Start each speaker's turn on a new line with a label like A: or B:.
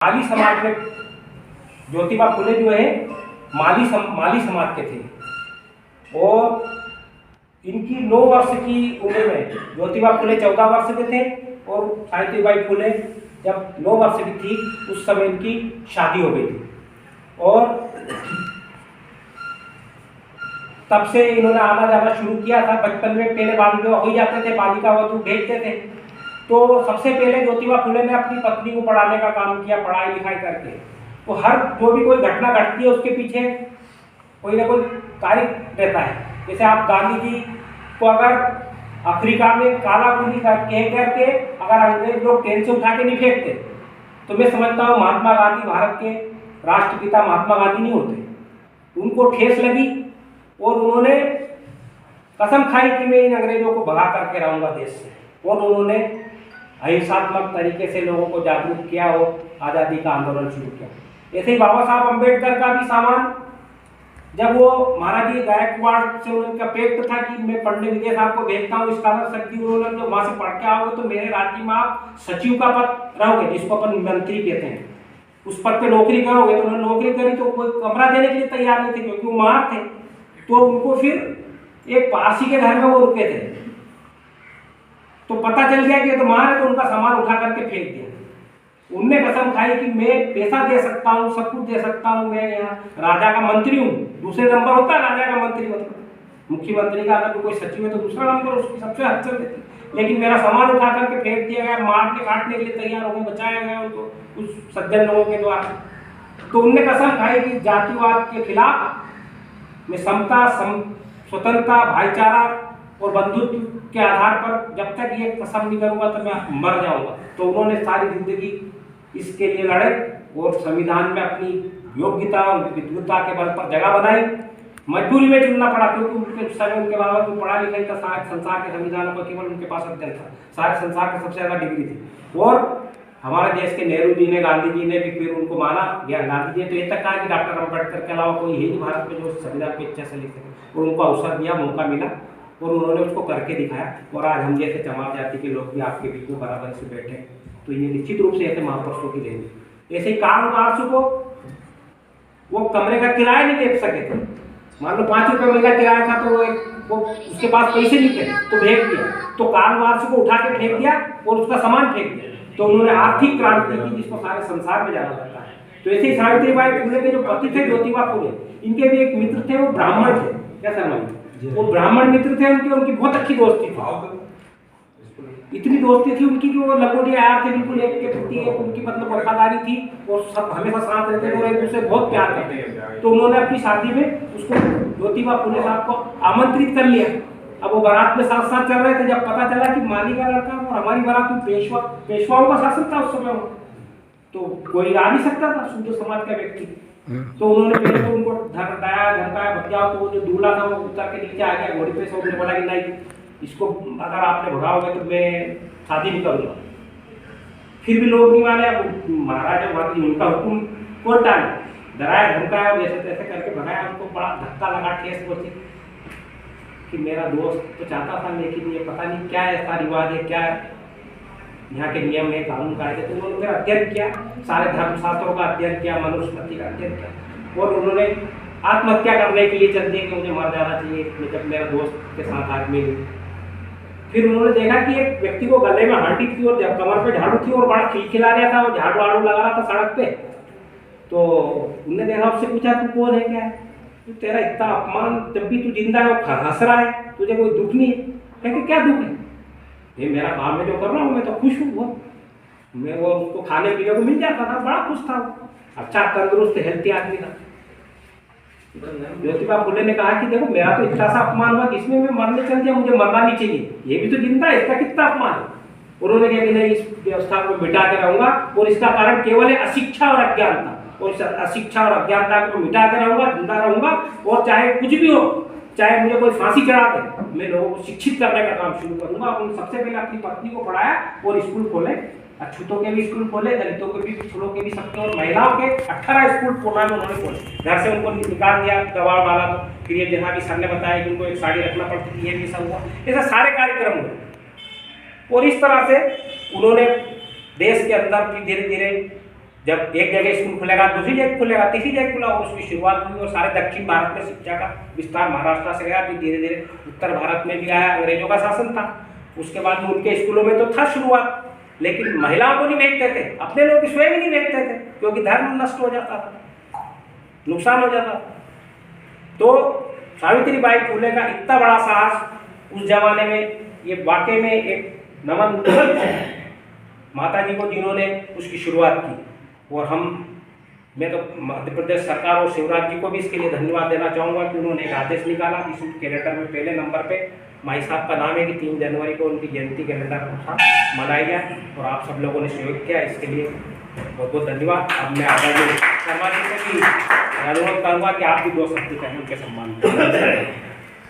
A: माली समाज में ज्योतिबा फुले जो है माली समाज के थे और इनकी 9 वर्ष की उम्र में ज्योतिबा फुले 14 वर्ष के थे और सावित्रीबाई फुले जब 9 वर्ष की थी उस समय इनकी शादी हो गई थी। और तब से इन्होंने आना जाना शुरू किया था। बचपन में पहले बाल विवाह हो जाते थे, बालिका वधू भेजते थे। तो सबसे पहले ज्योतिबा फुले ने अपनी पत्नी को पढ़ाने का काम किया, पढ़ाई लिखाई करके। तो हर जो भी कोई घटना घटती है उसके पीछे कोई ना कोई तारीख रहता है। जैसे आप गांधी जी को अगर अफ्रीका में काला गुली कह करके अगर अंग्रेज लोग ट्रेन से उठा के नहीं फेंकते तो मैं समझता हूँ महात्मा गांधी भारत के राष्ट्रपिता महात्मा गांधी नहीं होते। उनको ठेस लगी और उन्होंने कसम खाई कि मैं इन अंग्रेजों को भगा करके रहूँगा देश से। और उन्होंने अहिंसात्मक तरीके से लोगों को जागरूक किया और आज़ादी का आंदोलन शुरू किया। ऐसे ही बाबा साहब अम्बेडकर का भी सामान, जब वो महाराजी गायकवाड़ से उनका पेक्ट था कि मैं पढ़ने विदेश आपको भेजता हूँ स्कॉलरशिप दी, उन्होंने तो वहाँ से पढ़ के आओगे तो मेरे राज्य में आप सचिव का पद रहोगे, जिसको अपन मंत्री कहते हैं, उस पद पे नौकरी करोगे। तो उन्होंने नौकरी करी तो कोई कमरा देने के लिए तैयार नहीं थे क्योंकि वो मार थे। तो उनको फिर एक पारसी के घर में वो रुके थे। तो पता चल गया कि ये तो मार है, तो उनका सामान उठा करके फेंक दिया। उनने कसम खाई कि मैं पैसा दे सकता हूँ, सब कुछ दे सकता हूँ, मैं यहाँ राजा का मंत्री हूँ। दूसरे नंबर होता है राजा का मंत्री, मतलब मुख्यमंत्री का अगर कोई सचिव है तो दूसरा नंबर उसकी सबसे अच्छा देती। लेकिन मेरा सामान उठा करके फेंक दिया गया, मारने काटने के लिए तैयार हो गए, बचाया गया उनको कुछ सज्जन लोगों के द्वारा। तो उनने कसम खाई कि जातिवाद के खिलाफ मैं समता, स्वतंत्रता, भाईचारा और बंधुत्व के आधार पर जब तक ये कसम नहीं करूंगा तो मैं मर जाऊंगा। तो उन्होंने सारी जिंदगी इसके लिए लड़े और संविधान में अपनी योग्यता और विद्वता के बल पर जगह बनाई। मजबूरी में चुनना पड़ा क्योंकि उनके समय उनके बाबा को पढ़ा लिखा था, सारे संसार के संविधानों का केवल उनके पास अध्ययन था, सारे संसार के सबसे ज़्यादा डिग्री थी। और हमारे देश के नेहरू जी ने, गांधी जी ने भी फिर उनको माना गया। गांधी जी ने तो ये तक कहा कि डॉक्टर अम्बेडकर के अलावा कोई है नहीं भारत में जो संविधान को इच्छा से लिख सके। और उनको अवसर दिया, मौका मिला और उन्होंने उसको करके दिखाया। और आज हम जैसे चमार जाति के लोग भी आपके बीच में बराबर से बैठे, तो ये निश्चित रूप से ऐसे महापुरुषों की देन है। ऐसे ही कार्ल मार्क्स को वो कमरे का किराया नहीं दे सके थे। मान लो 5 रुपये महीना किराया था तो वो उसके पास पैसे नहीं थे तो फेंक दिया। तो कार्ल मार्क्स को उठा के फेंक दिया और उसका सामान फेंक दिया। तो उन्होंने आर्थिक क्रांति की जिसको सारे संसार में जाना जाता है। तो ऐसे ही सावित्रीबाई फुले के जो पति थे ज्योतिबा फुले, इनके भी एक मित्र थे, वो ब्राह्मण थे। क्या शर्मा, वो ब्राह्मण मित्र थे, उनकी बहुत अच्छी दोस्ती थी। इतनी दोस्ती थी उनकी कि वो लंगोटिया आया थे, बिल्कुल एक के प्रति एक उनकी मतलब वफादारी थी और सब हमेशा साथ रहते थे और एक दूसरे बहुत प्यार करते थे। तो उन्होंने अपनी शादी में उसको ज्योतिबा फुले साहब को आमंत्रित कर लिया। अब वो बारात में साथ साथ चल रहे थे, जब पता चला कि माली का लड़का और हमारी बारात में पेशवाओं का शासन था उस समय, तो कोई आ नहीं सकता था शुद्ध समाज का व्यक्ति। तो उन्होंने पहले तो उनको धमकाया भटियाओं को, जो दूल्हा था वो उतर के नीचे आ गया घोड़ी पे से। उन्होंने बोला कि नहीं, इसको अगर आपने भगाओगे तो मैं शादी नहीं करूँगा। फिर भी लोग नहीं माने। अब महाराजा वादी उनका हुक्म कौन टाले, डराया धमकाया और जैसे तैसे करके भगाया। उनको बड़ा धक्का लगा, ठेस पहुंची कि मेरा दोस्त तो चाहता था लेकिन ये पता नहीं क्या ऐसा रिवाज है, क्या यहाँ के नियम है, कानून कायदे। तो उन्होंने अध्ययन किया, सारे धर्मशास्त्रों का अध्ययन किया, मनुस्मृति का अध्ययन किया और उन्होंने आत्महत्या करने के लिए चल दिए कि मुझे मर जाना चाहिए जब मेरा दोस्त के साथ आदमी। फिर उन्होंने देखा कि एक व्यक्ति को गले में हांडी थी और कमर पे झाड़ू थी और बड़ा खिलखिला रहा था, वो झाड़ू वाड़ू लगा रहा था सड़क पे। तो उनने देखा, उससे पूछा तू कौन है, क्या है, तो तेरा इतना अपमान, जब भी तू जिंदा है वो हंस रहा है, तुझे कोई दुख नहीं है। कहे क्या दुख है, ये मेरा काम में जो कर रहा हूँ मैं तो खुश हूँ। मैं वो उसको खाने पीने को मिल जाता था, बड़ा खुश था, अच्छा तंदुरुस्त हेल्थी आदमी था। ज्योतिबा फुले ने कहा कि देखो मेरा तो इतना सा अपमान हुआ, इसमें मैं मरने चल दिया, मुझे मरना नहीं चाहिए, ये भी तो जिंदा है, इसका कितना अपमान है। उन्होंने कहा कि नहीं, इस व्यवस्था को मिटा के रहूंगा और इसका कारण केवल है अशिक्षा और अज्ञानता। और अशिक्षा और अज्ञानता को मिटा के रहूंगा, जिंदा रहूंगा और चाहे कुछ भी हो, चाहे मुझे कोई फांसी चढ़ा दे, मैं लोगों को शिक्षित करने का काम शुरू करूंगा। और सबसे पहले अपनी पत्नी को पढ़ाया और स्कूल खोले, अछूतों के भी स्कूल खोले, दलितों के भी, पिछड़ों के भी, सबके। और महिलाओं के 18 स्कूल पूना में उन्होंने खोले। घर से उनको निकाल दिया, दबाव डाला। तो फिर ये जहाँ भी सर ने बताया कि उनको एक साड़ी रखना पड़ती थी, ये भी सब हुआ। ऐसे सारे कार्यक्रम हुए और इस तरह से उन्होंने देश के अंदर भी धीरे धीरे जब एक जगह स्कूल खुलेगा, दूसरी जगह खुलेगा, तीसरी जगह खुला, उसकी शुरुआत हुई और सारे दक्षिण भारत में शिक्षा का विस्तार महाराष्ट्र से गया, फिर धीरे धीरे उत्तर भारत में भी आया। अंग्रेजों का शासन था, उसके बाद में उनके स्कूलों में तो था शुरुआत, लेकिन महिलाओं को नहीं भेजते थे, अपने लोग स्वयं ही नहीं भेजते थे, क्योंकि धर्म नष्ट हो जाता था, नुकसान हो जाता था। तो सावित्रीबाई फुले का इतना बड़ा साहस उस जमाने में, ये वाकई में एक नमन माता जी को जिन्होंने उसकी शुरुआत की। और मैं तो मध्य प्रदेश सरकार और शिवराज जी को भी इसके लिए धन्यवाद देना चाहूँगा कि उन्होंने एक आदेश निकाला। इस कैलेंडर में पहले नंबर पे माई साहब का नाम है कि 3 जनवरी को उनकी जयंती कैलेंडर मनाई जाए, और आप सब लोगों ने सहयोग किया, इसके लिए बहुत बहुत धन्यवाद। अब मैं आदरणीय शर्मा जी से भी अनुरोध करूँगा कि आप भी 2 शब्द कहें उनके सम्मान में।